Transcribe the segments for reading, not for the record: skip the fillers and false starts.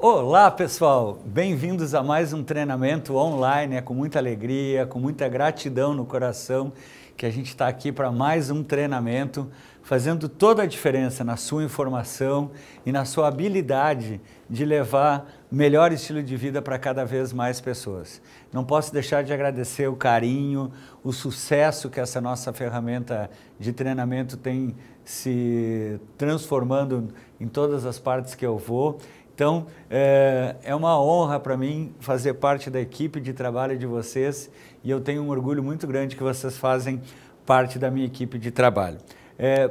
Olá pessoal, bem-vindos a mais um treinamento online. É com muita alegria, com muita gratidão no coração que a gente está aqui para mais um treinamento, fazendo toda a diferença na sua informação e na sua habilidade de levar melhor estilo de vida para cada vez mais pessoas. Não posso deixar de agradecer o carinho, o sucesso que essa nossa ferramenta de treinamento tem se transformando em todas as partes que eu vou. Então, é uma honra para mim fazer parte da equipe de trabalho de vocês e eu tenho um orgulho muito grande que vocês fazem parte da minha equipe de trabalho.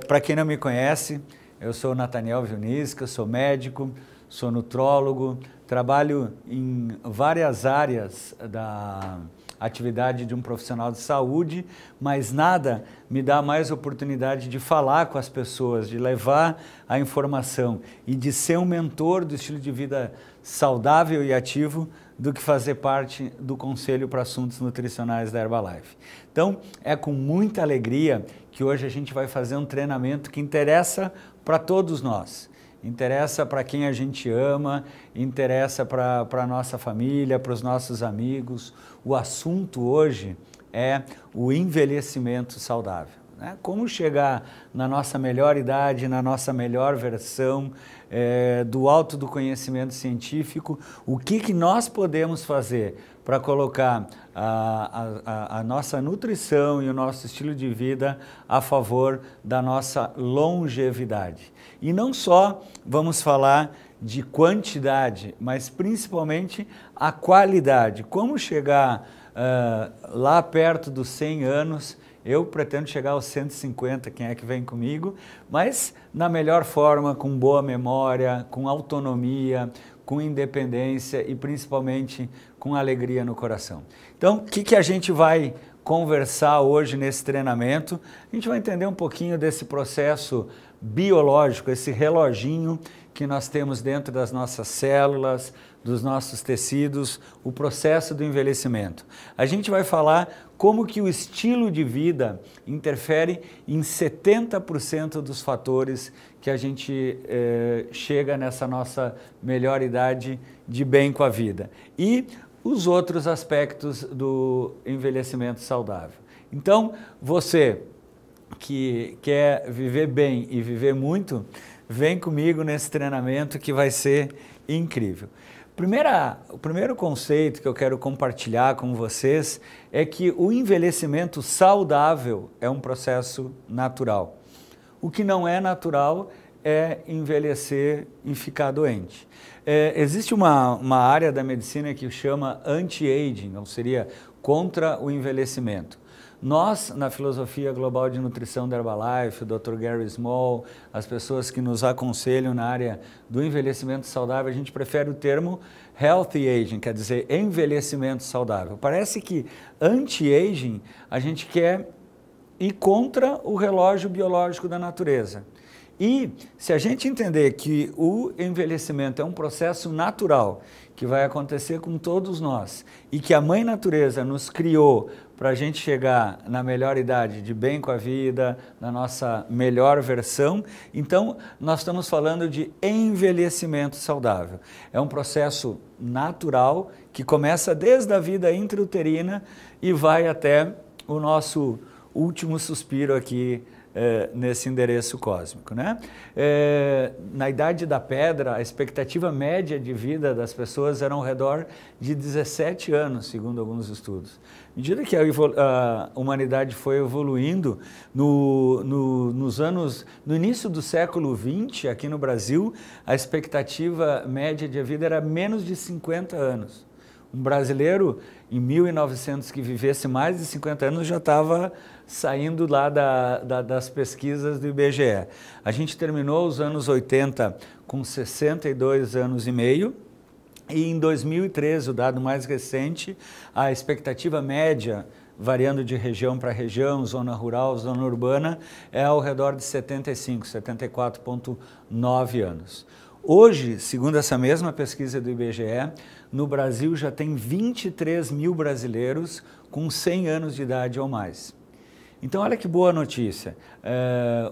Para quem não me conhece, eu sou Nathaniel Vilnisca, sou médico, sou nutrólogo, trabalho em várias áreas da atividade de um profissional de saúde, mas nada me dá mais oportunidade de falar com as pessoas, de levar a informação e de ser um mentor do estilo de vida saudável e ativo do que fazer parte do Conselho para Assuntos Nutricionais da Herbalife. Então, é com muita alegria que hoje a gente vai fazer um treinamento que interessa para todos nós. Interessa para quem a gente ama, interessa para a nossa família, para os nossos amigos. O assunto hoje é o envelhecimento saudável, né? Como chegar na nossa melhor idade, na nossa melhor versão, do alto do conhecimento científico, o que nós podemos fazer para colocar a nossa nutrição e o nosso estilo de vida a favor da nossa longevidade. E não só vamos falar de quantidade, mas principalmente a qualidade. Como chegar lá perto dos 100 anos, eu pretendo chegar aos 150, quem é que vem comigo, mas na melhor forma, com boa memória, com autonomia, com independência e principalmente com alegria no coração. Então, o que a gente vai conversar hoje nesse treinamento? A gente vai entender um pouquinho desse processo biológico, esse reloginho que nós temos dentro das nossas células, dos nossos tecidos, o processo do envelhecimento. A gente vai falar como que o estilo de vida interfere em 70% dos fatores que a gente chega nessa nossa melhor idade de bem com a vida. E os outros aspectos do envelhecimento saudável. Então, você que quer viver bem e viver muito, vem comigo nesse treinamento que vai ser incrível. O primeiro conceito que eu quero compartilhar com vocês é que o envelhecimento saudável é um processo natural. O que não é natural é envelhecer e ficar doente. Existe uma área da medicina que chama anti-aging, ou seria contra o envelhecimento. Nós, na filosofia global de nutrição da Herbalife, o Dr. Gary Small, as pessoas que nos aconselham na área do envelhecimento saudável, a gente prefere o termo healthy aging, quer dizer, envelhecimento saudável. Parece que anti-aging a gente quer ir contra o relógio biológico da natureza. E se a gente entender que o envelhecimento é um processo natural que vai acontecer com todos nós e que a Mãe Natureza nos criou para a gente chegar na melhor idade de bem com a vida, na nossa melhor versão, então nós estamos falando de envelhecimento saudável. É um processo natural que começa desde a vida intrauterina e vai até o nosso último suspiro aqui nesse endereço cósmico, né? Na Idade da Pedra, a expectativa média de vida das pessoas era ao redor de 17 anos, segundo alguns estudos. À medida que a humanidade foi evoluindo, no início do século XX, aqui no Brasil, a expectativa média de vida era menos de 50 anos. Um brasileiro, em 1900, que vivesse mais de 50 anos, já estava saindo lá das pesquisas do IBGE. A gente terminou os anos 80 com 62 anos e meio, e em 2013, o dado mais recente, a expectativa média, variando de região para região, zona rural, zona urbana, é ao redor de 75, 74,9 anos. Hoje, segundo essa mesma pesquisa do IBGE, no Brasil já tem 23 mil brasileiros com 100 anos de idade ou mais. Então, olha que boa notícia.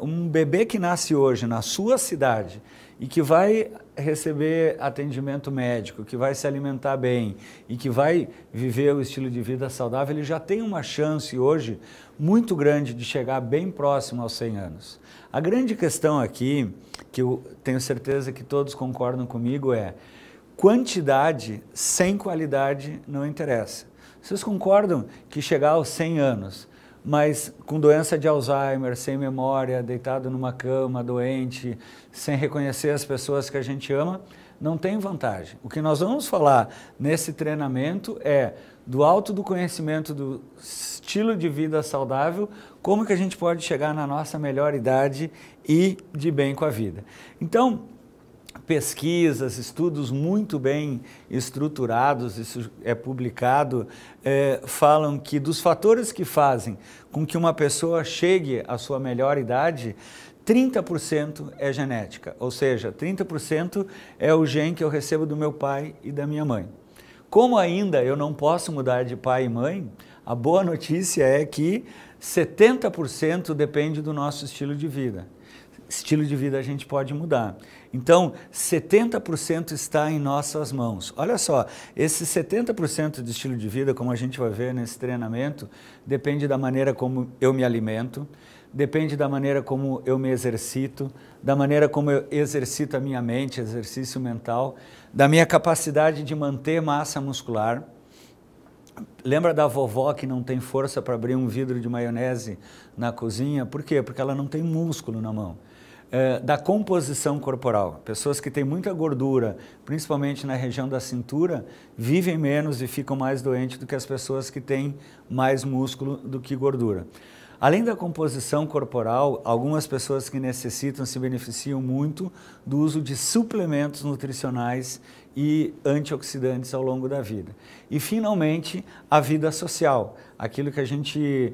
Um bebê que nasce hoje na sua cidade e que vai receber atendimento médico, que vai se alimentar bem e que vai viver o estilo de vida saudável, ele já tem uma chance hoje muito grande de chegar bem próximo aos 100 anos. A grande questão aqui, que eu tenho certeza que todos concordam comigo, é quantidade sem qualidade não interessa. Vocês concordam que chegar aos 100 anos, mas com doença de Alzheimer, sem memória, deitado numa cama, doente, sem reconhecer as pessoas que a gente ama, não tem vantagem. O que nós vamos falar nesse treinamento é do alto do conhecimento do estilo de vida saudável, como que a gente pode chegar na nossa melhor idade e de bem com a vida. Então, pesquisas, estudos muito bem estruturados, isso é publicado, falam que dos fatores que fazem com que uma pessoa chegue à sua melhor idade, 30% é genética, ou seja, 30% é o gene que eu recebo do meu pai e da minha mãe. Como ainda eu não posso mudar de pai e mãe, a boa notícia é que 70% depende do nosso estilo de vida. Estilo de vida a gente pode mudar. Então, 70% está em nossas mãos. Olha só, esse 70% de estilo de vida, como a gente vai ver nesse treinamento, depende da maneira como eu me alimento, depende da maneira como eu me exercito, da maneira como eu exercito a minha mente, exercício mental, da minha capacidade de manter massa muscular. Lembra da vovó que não tem força para abrir um vidro de maionese na cozinha? Por quê? Porque ela não tem músculo na mão. Da composição corporal. Pessoas que têm muita gordura, principalmente na região da cintura, vivem menos e ficam mais doentes do que as pessoas que têm mais músculo do que gordura. Além da composição corporal, algumas pessoas que necessitam se beneficiam muito do uso de suplementos nutricionais e antioxidantes ao longo da vida. E, finalmente, a vida social, aquilo que a gente,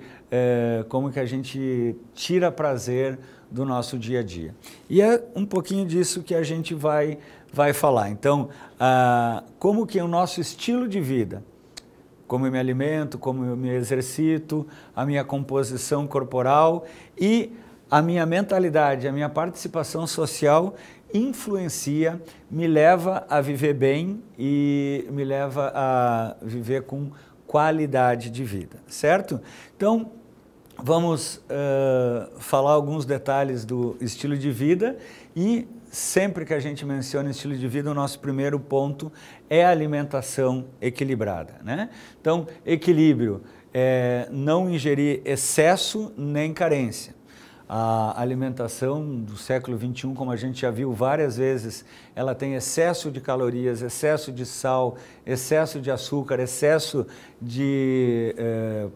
como que a gente tira prazer do nosso dia a dia. E é um pouquinho disso que a gente vai falar. Então, como que é o nosso estilo de vida, como eu me alimento, como eu me exercito, a minha composição corporal e a minha mentalidade, a minha participação social influencia, me leva a viver bem e me leva a viver com qualidade de vida, certo? Então, vamos falar alguns detalhes do estilo de vida e sempre que a gente menciona estilo de vida, o nosso primeiro ponto é a alimentação equilibrada, né? Então, equilíbrio é não ingerir excesso nem carência. A alimentação do século XXI, como a gente já viu várias vezes, ela tem excesso de calorias, excesso de sal, excesso de açúcar, excesso de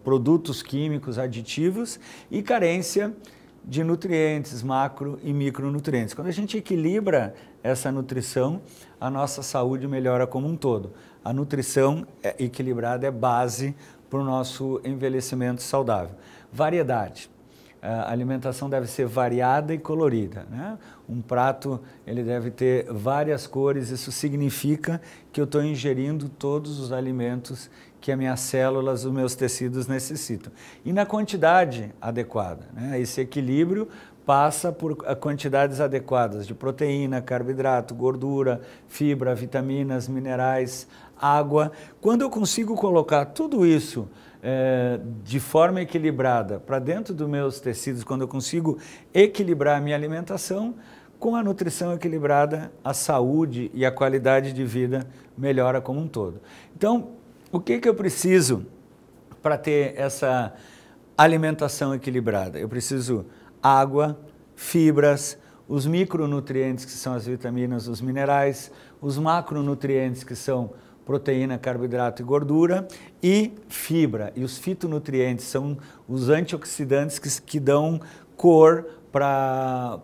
produtos químicos aditivos e carência de nutrientes, macro e micronutrientes. Quando a gente equilibra essa nutrição, a nossa saúde melhora como um todo. A nutrição equilibrada é base para o nosso envelhecimento saudável. Variedade. A alimentação deve ser variada e colorida, né? Um prato ele deve ter várias cores, isso significa que eu estou ingerindo todos os alimentos que as minhas células, os meus tecidos necessitam. E na quantidade adequada, né? Esse equilíbrio passa por quantidades adequadas de proteína, carboidrato, gordura, fibra, vitaminas, minerais, água. Quando eu consigo colocar tudo isso de forma equilibrada para dentro dos meus tecidos, quando eu consigo equilibrar a minha alimentação, com a nutrição equilibrada, a saúde e a qualidade de vida melhora como um todo. Então, o que eu preciso para ter essa alimentação equilibrada? Eu preciso água, fibras, os micronutrientes, que são as vitaminas, os minerais, os macronutrientes, que são proteína, carboidrato e gordura, e fibra. E os fitonutrientes são os antioxidantes que dão cor para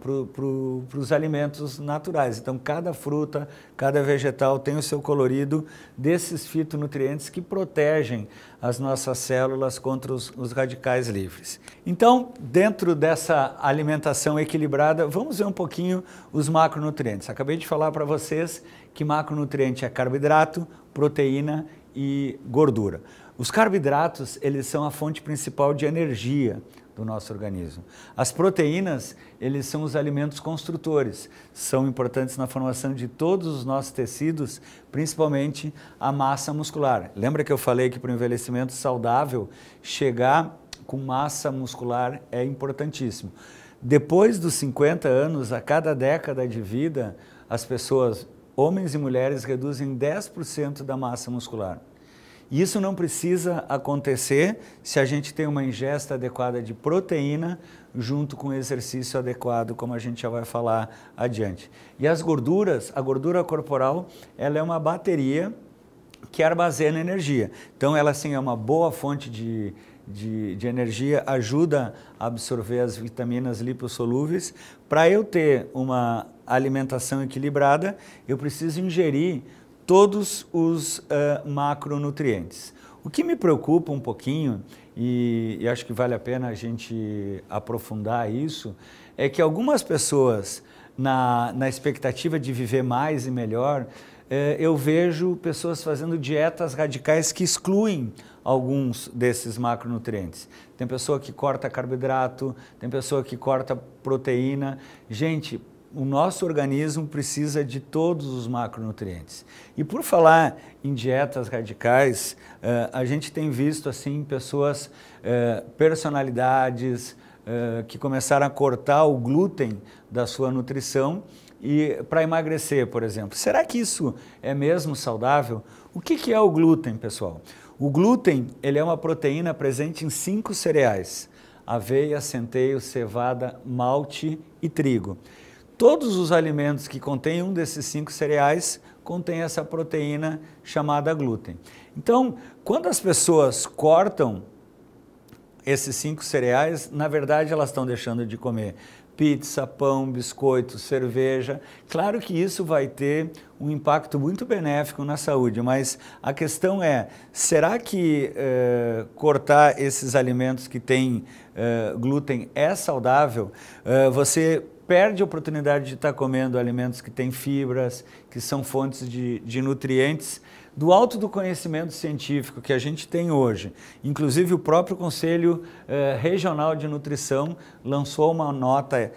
os alimentos naturais. Então, cada fruta, cada vegetal tem o seu colorido desses fitonutrientes que protegem as nossas células contra os radicais livres. Então, dentro dessa alimentação equilibrada, vamos ver um pouquinho os macronutrientes. Acabei de falar para vocês que macronutriente é carboidrato, proteína e gordura. Os carboidratos, eles são a fonte principal de energia do nosso organismo. As proteínas, eles são os alimentos construtores, são importantes na formação de todos os nossos tecidos, principalmente a massa muscular. Lembra que eu falei que para o envelhecimento saudável, chegar com massa muscular é importantíssimo. Depois dos 50 anos, a cada década de vida, as pessoas, homens e mulheres, reduzem 10% da massa muscular. E isso não precisa acontecer se a gente tem uma ingesta adequada de proteína junto com o exercício adequado, como a gente já vai falar adiante. E as gorduras, a gordura corporal, ela é uma bateria que armazena energia. Então ela sim é uma boa fonte de energia, ajuda a absorver as vitaminas lipossolúveis. Para eu ter uma alimentação equilibrada, eu preciso ingerir todos os macronutrientes. O que me preocupa um pouquinho, e acho que vale a pena a gente aprofundar isso, é que algumas pessoas, na expectativa de viver mais e melhor, eu vejo pessoas fazendo dietas radicais que excluem alguns desses macronutrientes. Tem pessoa que corta carboidrato, tem pessoa que corta proteína. Gente, o nosso organismo precisa de todos os macronutrientes. E por falar em dietas radicais, a gente tem visto assim pessoas, personalidades que começaram a cortar o glúten da sua nutrição e para emagrecer, por exemplo. Será que isso é mesmo saudável? O que é o glúten, pessoal? O glúten, ele é uma proteína presente em 5 cereais: aveia, centeio, cevada, malte e trigo. Todos os alimentos que contêm um desses 5 cereais contêm essa proteína chamada glúten. Então, quando as pessoas cortam esses 5 cereais, na verdade elas estão deixando de comer pizza, pão, biscoito, cerveja. Claro que isso vai ter um impacto muito benéfico na saúde, mas a questão é, será que cortar esses alimentos que têm glúten é saudável? Você perde a oportunidade de estar comendo alimentos que têm fibras, que são fontes de nutrientes, do alto do conhecimento científico que a gente tem hoje. Inclusive o próprio Conselho Regional de Nutrição lançou uma nota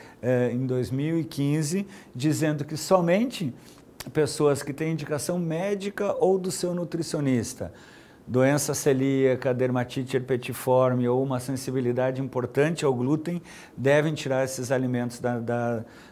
em 2015 dizendo que somente pessoas que têm indicação médica ou do seu nutricionista, doença celíaca, dermatite herpetiforme ou uma sensibilidade importante ao glúten, devem tirar esses alimentos,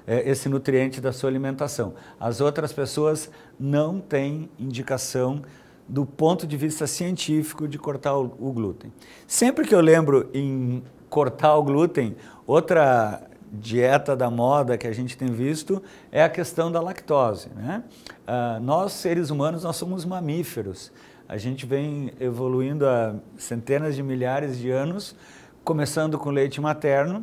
esse nutriente da sua alimentação. As outras pessoas não têm indicação do ponto de vista científico de cortar o glúten. Sempre que eu lembro em cortar o glúten, outra dieta da moda que a gente tem visto é a questão da lactose, né? Nós, seres humanos, nós somos mamíferos. A gente vem evoluindo há centenas de milhares de anos, começando com leite materno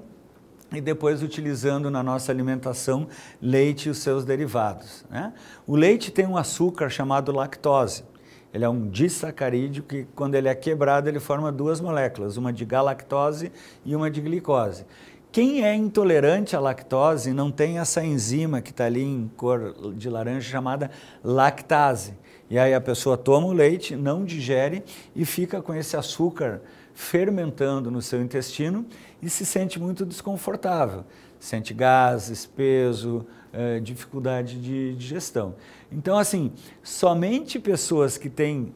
e depois utilizando na nossa alimentação leite e os seus derivados, né? O leite tem um açúcar chamado lactose. Ele é um disacarídeo que, quando ele é quebrado, ele forma 2 moléculas, uma de galactose e uma de glicose. Quem é intolerante à lactose não tem essa enzima que está ali em cor de laranja chamada lactase. E aí a pessoa toma o leite, não digere e fica com esse açúcar fermentando no seu intestino e se sente muito desconfortável. Sente gases, peso, dificuldade de digestão. Então, assim, somente pessoas que têm...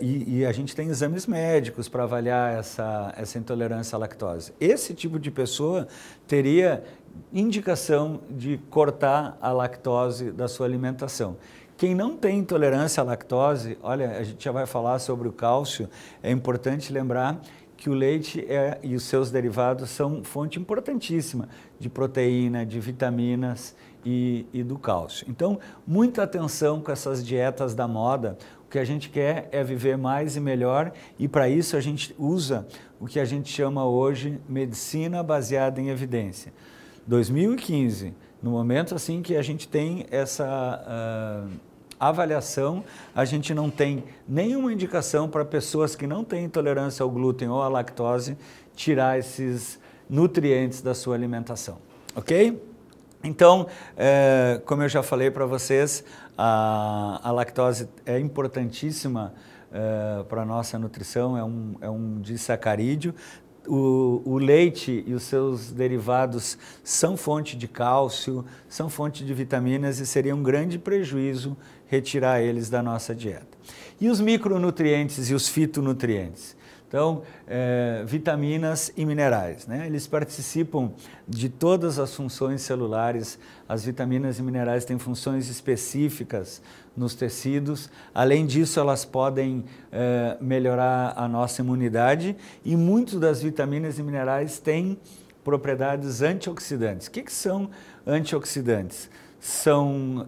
E a gente tem exames médicos para avaliar essa intolerância à lactose. Esse tipo de pessoa teria indicação de cortar a lactose da sua alimentação. Quem não tem intolerância à lactose, olha, a gente já vai falar sobre o cálcio, é importante lembrar que o leite e os seus derivados são fonte importantíssima de proteína, de vitaminas e do cálcio. Então, muita atenção com essas dietas da moda. O que a gente quer é viver mais e melhor e para isso a gente usa o que a gente chama hoje medicina baseada em evidência. 2015, no momento assim que a gente tem essa avaliação, a gente não tem nenhuma indicação para pessoas que não têm intolerância ao glúten ou à lactose tirar esses nutrientes da sua alimentação, ok? Então, como eu já falei para vocês, a lactose é importantíssima para a nossa nutrição, é um disacarídeo. o leite e os seus derivados são fonte de cálcio, são fonte de vitaminas e seria um grande prejuízo retirar eles da nossa dieta. E os micronutrientes e os fitonutrientes? Então, vitaminas e minerais, né? Eles participam de todas as funções celulares. As vitaminas e minerais têm funções específicas nos tecidos. Além disso, elas podem melhorar a nossa imunidade e muitas das vitaminas e minerais têm propriedades antioxidantes. O que são antioxidantes? São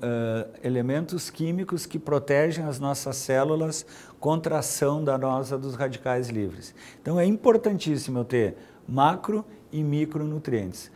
elementos químicos que protegem as nossas células contra a ação danosa dos radicais livres. Então é importantíssimo eu ter macro e micronutrientes.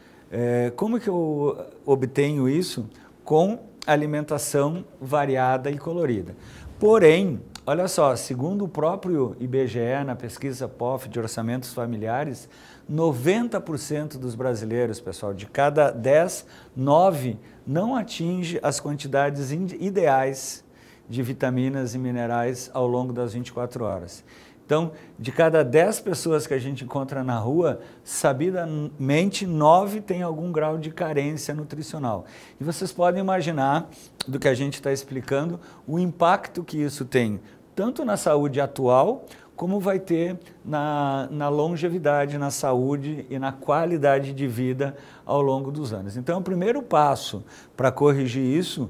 Como que eu obtenho isso? Com alimentação variada e colorida. Porém, olha só, segundo o próprio IBGE, na pesquisa POF de orçamentos familiares, 90% dos brasileiros, pessoal, de cada 10, 9 não atinge as quantidades ideais de vitaminas e minerais ao longo das 24 horas. Então, de cada 10 pessoas que a gente encontra na rua, sabidamente 9 têm algum grau de carência nutricional. E vocês podem imaginar, do que a gente está explicando, o impacto que isso tem, tanto na saúde atual, como vai ter na longevidade, na saúde e na qualidade de vida ao longo dos anos. Então, o primeiro passo para corrigir isso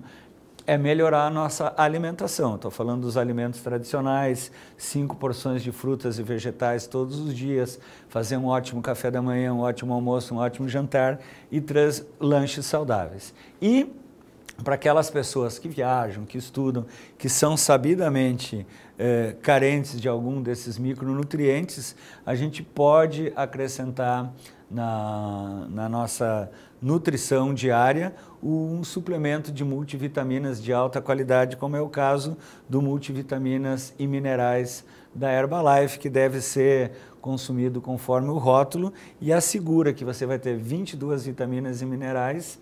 é melhorar a nossa alimentação. Estou falando dos alimentos tradicionais, 5 porções de frutas e vegetais todos os dias, fazer um ótimo café da manhã, um ótimo almoço, um ótimo jantar e 3 lanches saudáveis. E para aquelas pessoas que viajam, que estudam, que são sabidamente carentes de algum desses micronutrientes, a gente pode acrescentar na nossa nutrição diária um suplemento de multivitaminas de alta qualidade, como é o caso do multivitaminas e minerais da Herbalife, que deve ser consumido conforme o rótulo e assegura que você vai ter 22 vitaminas e minerais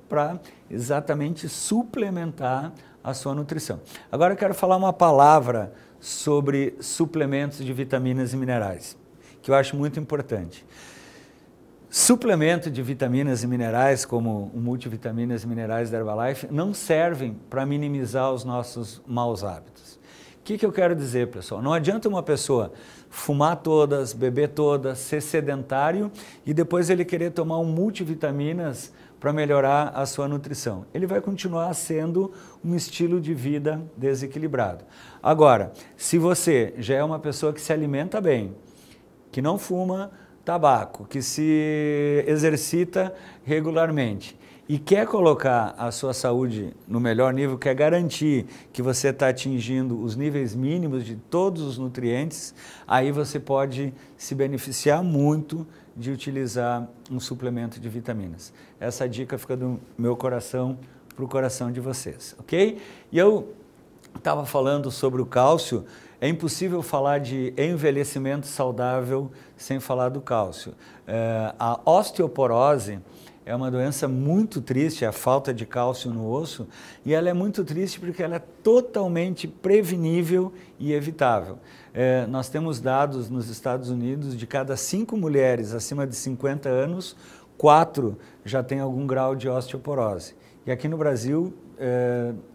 para exatamente suplementar a sua nutrição. Agora eu quero falar uma palavra sobre suplementos de vitaminas e minerais, que eu acho muito importante. Suplemento de vitaminas e minerais, como o multivitaminas e minerais da Herbalife, não servem para minimizar os nossos maus hábitos. O que eu quero dizer, pessoal? Não adianta uma pessoa fumar todas, beber todas, ser sedentário e depois ele querer tomar um multivitaminas para melhorar a sua nutrição. Ele vai continuar sendo um estilo de vida desequilibrado. Agora, se você já é uma pessoa que se alimenta bem, que não fuma tabaco, que se exercita regularmente e quer colocar a sua saúde no melhor nível, quer garantir que você está atingindo os níveis mínimos de todos os nutrientes, aí você pode se beneficiar muito de utilizar um suplemento de vitaminas. Essa dica fica do meu coração para o coração de vocês, ok? E eu estava falando sobre o cálcio. É impossível falar de envelhecimento saudável sem falar do cálcio. A osteoporose é uma doença muito triste, a falta de cálcio no osso, e ela é muito triste porque ela é totalmente prevenível e evitável. Nós temos dados nos Estados Unidos de cada 5 mulheres acima de 50 anos, 4 já têm algum grau de osteoporose. E aqui no Brasil,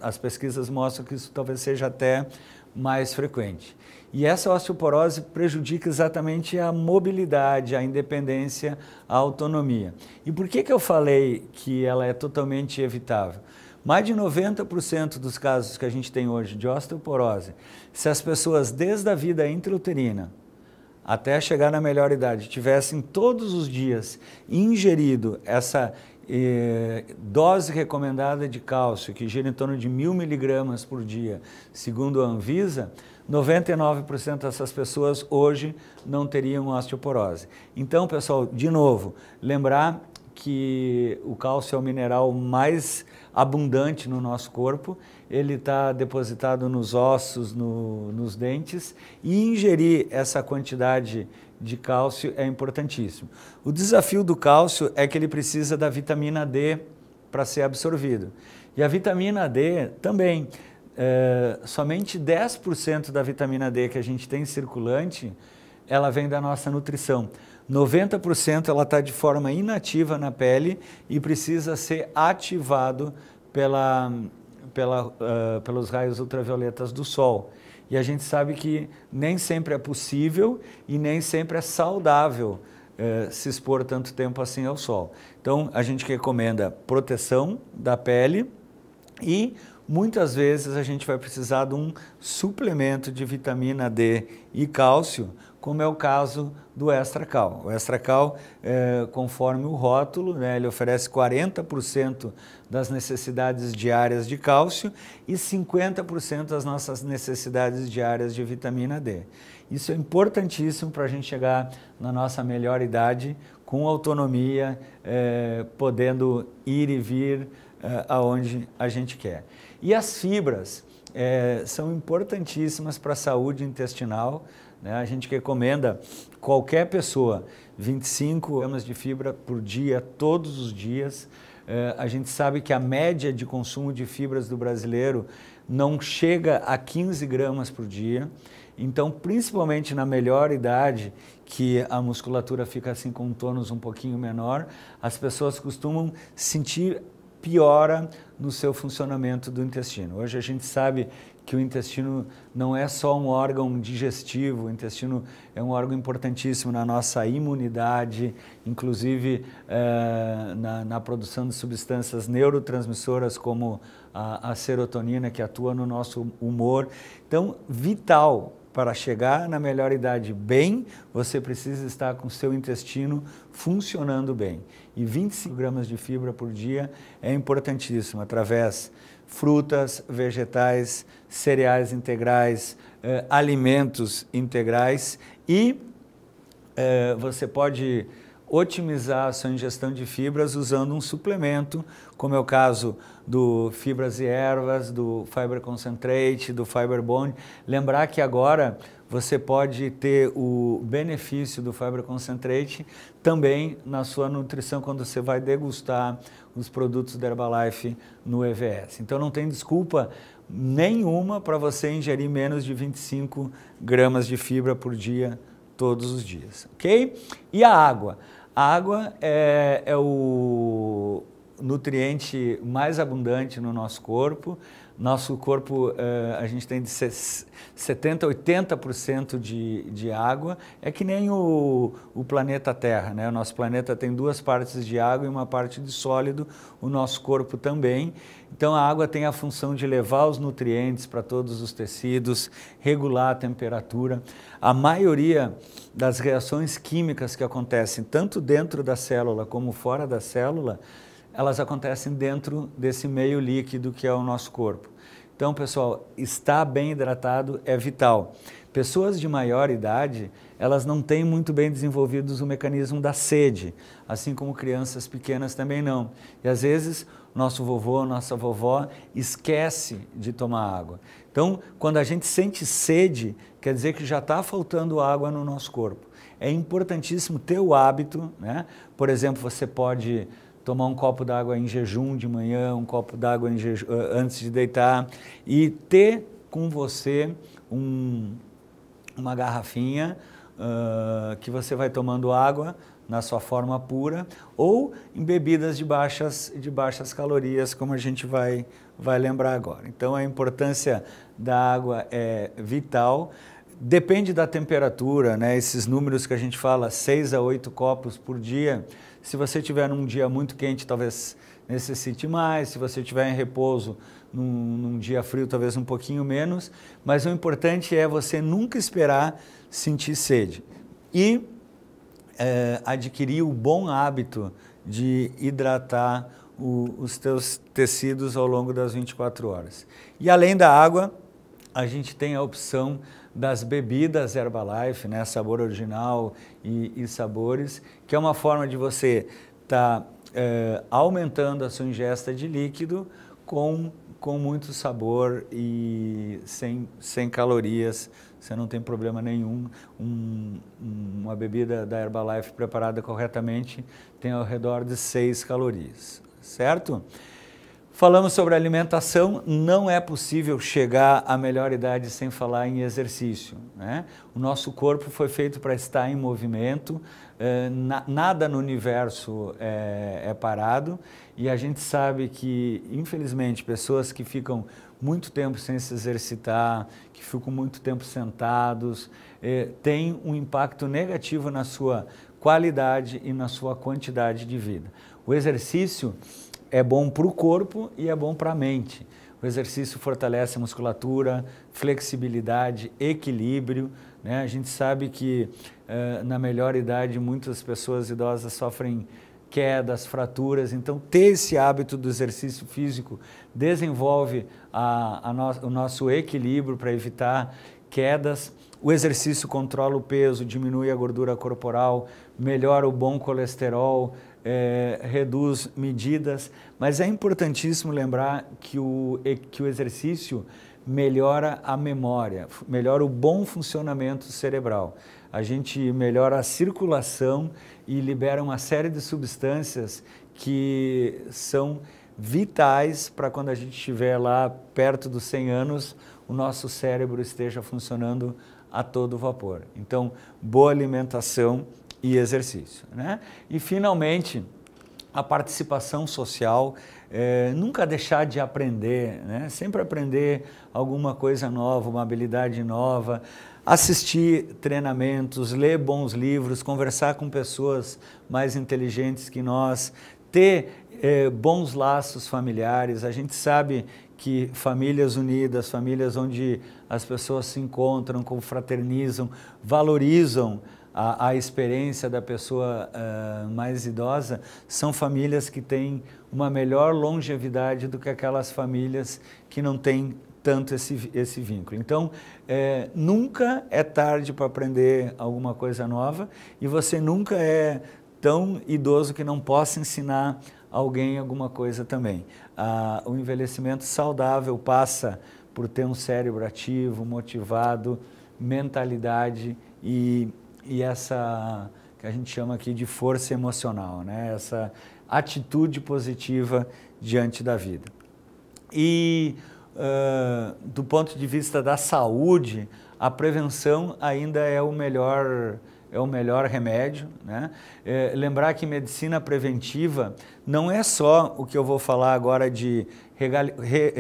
as pesquisas mostram que isso talvez seja até mais frequente. E essa osteoporose prejudica exatamente a mobilidade, a independência, a autonomia. E por que eu falei que ela é totalmente evitável? Mais de 90% dos casos que a gente tem hoje de osteoporose, se as pessoas desde a vida intrauterina até chegar na melhor idade tivessem todos os dias ingerido essa dose recomendada de cálcio, que gira em torno de 1000 miligramas por dia, segundo a Anvisa, 99% dessas pessoas hoje não teriam osteoporose. Então, pessoal, de novo, lembrar que o cálcio é o mineral mais abundante no nosso corpo, ele está depositado nos ossos, nos dentes, e ingerir essa quantidade de cálcio é importantíssimo. O desafio do cálcio é que ele precisa da vitamina D para ser absorvido. E a vitamina D também, somente 10% da vitamina D que a gente tem circulante ela vem da nossa nutrição. 90% ela está de forma inativa na pele e precisa ser ativado pelos raios ultravioletas do sol. E a gente sabe que nem sempre é possível e nem sempre é saudável se expor tanto tempo assim ao sol. Então, a gente recomenda proteção da pele e muitas vezes a gente vai precisar de um suplemento de vitamina D e cálcio, como é o caso do Extra Cal. O Extra Cal, conforme o rótulo, né, ele oferece 40% das necessidades diárias de cálcio e 50% das nossas necessidades diárias de vitamina D. Isso é importantíssimo para a gente chegar na nossa melhor idade, com autonomia, podendo ir e vir aonde a gente quer. E as fibras são importantíssimas para a saúde intestinal, né? A gente recomenda qualquer pessoa 25 gramas de fibra por dia, todos os dias. A gente sabe que a média de consumo de fibras do brasileiro não chega a 15 gramas por dia. Então, principalmente na melhor idade, que a musculatura fica assim com um tônus um pouquinho menor, as pessoas costumam sentir piora no seu funcionamento do intestino. Hoje a gente sabe que o intestino não é só um órgão digestivo, o intestino é um órgão importantíssimo na nossa imunidade, inclusive na produção de substâncias neurotransmissoras como a serotonina, que atua no nosso humor. Então, vital para chegar na melhor idade bem, você precisa estar com o seu intestino funcionando bem. E 25 gramas de fibra por dia é importantíssimo, através frutas, vegetais, cereais integrais, alimentos integrais e você pode otimizar a sua ingestão de fibras usando um suplemento, como é o caso do Fibras e Ervas, do Fiber Concentrate, do Fiber Bond. Lembrar que agora você pode ter o benefício do Fiber Concentrate também na sua nutrição quando você vai degustar os produtos da Herbalife no EVS. Então não tem desculpa nenhuma para você ingerir menos de 25 gramas de fibra por dia, todos os dias, ok? E a água? A água é o nutriente mais abundante no nosso corpo. Nosso corpo, a gente tem de 70% a 80% de água. É que nem o planeta Terra, né? O nosso planeta tem 2 partes de água e uma parte de sólido, o nosso corpo também. Então a água tem a função de levar os nutrientes para todos os tecidos, regular a temperatura. A maioria das reações químicas que acontecem tanto dentro da célula como fora da célula, elas acontecem dentro desse meio líquido que é o nosso corpo. Então, pessoal, estar bem hidratado é vital. Pessoas de maior idade, elas não têm muito bem desenvolvidos o mecanismo da sede, assim como crianças pequenas também não. E às vezes, nosso vovô, nossa vovó esquece de tomar água. Então, quando a gente sente sede, quer dizer que já está faltando água no nosso corpo. É importantíssimo ter o hábito, né? Por exemplo, você pode tomar um copo d'água em jejum de manhã, um copo d'água antes de deitar e ter com você uma garrafinha que você vai tomando água na sua forma pura ou em bebidas de baixas calorias, como a gente vai lembrar agora. Então a importância da água é vital. Depende da temperatura, né? Esses números que a gente fala, 6 a 8 copos por dia. Se você tiver num dia muito quente, talvez necessite mais. Se você tiver em repouso, num dia frio, talvez um pouquinho menos. Mas o importante é você nunca esperar sentir sede. E adquirir o bom hábito de hidratar os teus tecidos ao longo das 24 horas. E além da água, a gente tem a opção das bebidas Herbalife, né, sabor original e sabores, que é uma forma de você estar aumentando a sua ingesta de líquido com muito sabor e sem calorias. Você não tem problema nenhum. Uma bebida da Herbalife preparada corretamente tem ao redor de 6 calorias, certo? Falamos sobre alimentação, não é possível chegar à melhor idade sem falar em exercício, né? O nosso corpo foi feito para estar em movimento, nada no universo é parado, e a gente sabe que, infelizmente, pessoas que ficam muito tempo sem se exercitar, que ficam muito tempo sentados, têm um impacto negativo na sua qualidade e na sua quantidade de vida. O exercício é bom para o corpo e é bom para a mente. O exercício fortalece a musculatura, flexibilidade, equilíbrio, né? A gente sabe que na melhor idade muitas pessoas idosas sofrem quedas, fraturas, então ter esse hábito do exercício físico desenvolve o nosso equilíbrio para evitar quedas. O exercício controla o peso, diminui a gordura corporal, melhora o bom colesterol, reduz medidas, mas é importantíssimo lembrar que o exercício melhora a memória, melhora o bom funcionamento cerebral. A gente melhora a circulação e libera uma série de substâncias que são vitais para quando a gente estiver lá perto dos 100 anos, o nosso cérebro esteja funcionando a todo vapor. Então, boa alimentação e exercício, né? E, finalmente, a participação social, nunca deixar de aprender, né? Sempre aprender alguma coisa nova, uma habilidade nova, assistir treinamentos, ler bons livros, conversar com pessoas mais inteligentes que nós, ter bons laços familiares. A gente sabe que famílias unidas, famílias onde as pessoas se encontram, confraternizam, valorizam a experiência da pessoa mais idosa, são famílias que têm uma melhor longevidade do que aquelas famílias que não têm tanto esse vínculo. Então, nunca é tarde para aprender alguma coisa nova e você nunca é tão idoso que não possa ensinar alguém alguma coisa também. O envelhecimento saudável passa por ter um cérebro ativo, motivado, mentalidade e essa que a gente chama aqui de força emocional, né? Essa atitude positiva diante da vida. E do ponto de vista da saúde, a prevenção ainda é o melhor remédio, né? Lembrar que medicina preventiva não é só o que eu vou falar agora de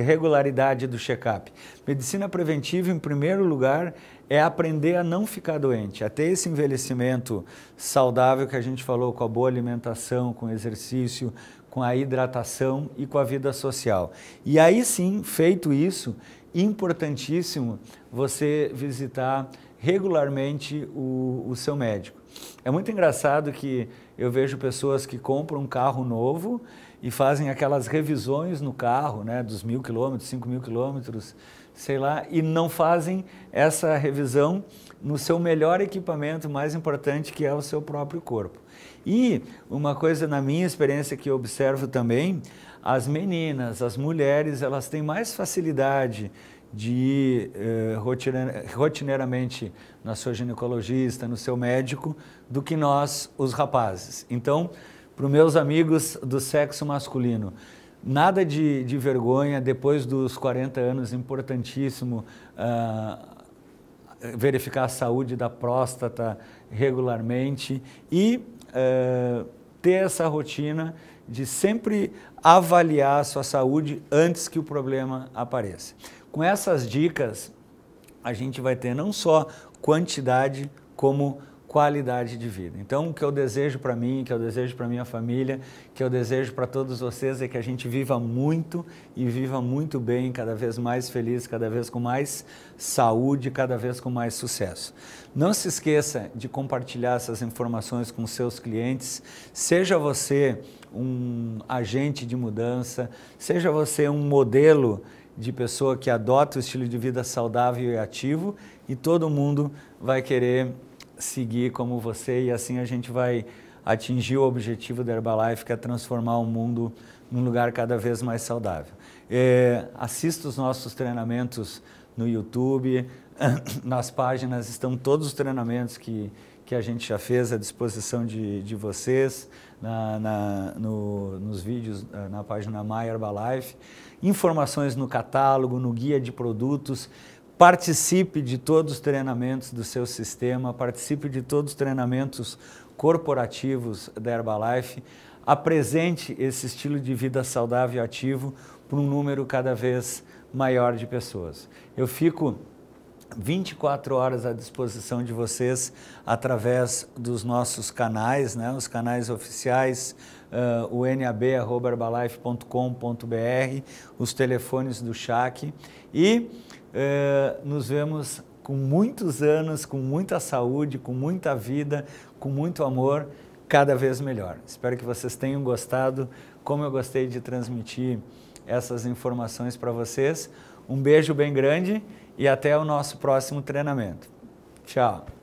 regularidade do check-up. Medicina preventiva, em primeiro lugar, é aprender a não ficar doente, a ter esse envelhecimento saudável que a gente falou, com a boa alimentação, com o exercício, com a hidratação e com a vida social. E aí sim, feito isso, importantíssimo você visitar regularmente o seu médico. É muito engraçado que eu vejo pessoas que compram um carro novo e fazem aquelas revisões no carro, né, dos 1.000 quilômetros, 5.000 quilômetros, sei lá, e não fazem essa revisão no seu melhor equipamento mais importante, que é o seu próprio corpo. E uma coisa na minha experiência que eu observo também, as meninas, as mulheres, elas têm mais facilidade de ir rotineiramente na sua ginecologista, no seu médico, do que nós, os rapazes. Então, para os meus amigos do sexo masculino, nada de vergonha, depois dos 40 anos, importantíssimo verificar a saúde da próstata regularmente e ter essa rotina de sempre avaliar a sua saúde antes que o problema apareça. Com essas dicas, a gente vai ter não só quantidade, como qualidade de vida. Então, o que eu desejo para mim, que eu desejo para minha família, que eu desejo para todos vocês é que a gente viva muito e viva muito bem, cada vez mais feliz, cada vez com mais saúde, cada vez com mais sucesso. Não se esqueça de compartilhar essas informações com seus clientes, seja você um agente de mudança, seja você um modelo de pessoa que adota o estilo de vida saudável e ativo, e todo mundo vai querer seguir como você, e assim a gente vai atingir o objetivo da Herbalife, que é transformar o mundo num lugar cada vez mais saudável. Assista os nossos treinamentos no YouTube, nas páginas estão todos os treinamentos que que a gente já fez à disposição de vocês nos vídeos na página My Herbalife, informações no catálogo, no guia de produtos. Participe de todos os treinamentos do seu sistema, participe de todos os treinamentos corporativos da Herbalife, apresente esse estilo de vida saudável e ativo para um número cada vez maior de pessoas. Eu fico 24 horas à disposição de vocês através dos nossos canais, né, os canais oficiais, o nab@herbalife.com.br, os telefones do CHAC e nos vemos com muitos anos, com muita saúde, com muita vida, com muito amor, cada vez melhor. Espero que vocês tenham gostado, como eu gostei de transmitir essas informações para vocês. Um beijo bem grande e até o nosso próximo treinamento. Tchau!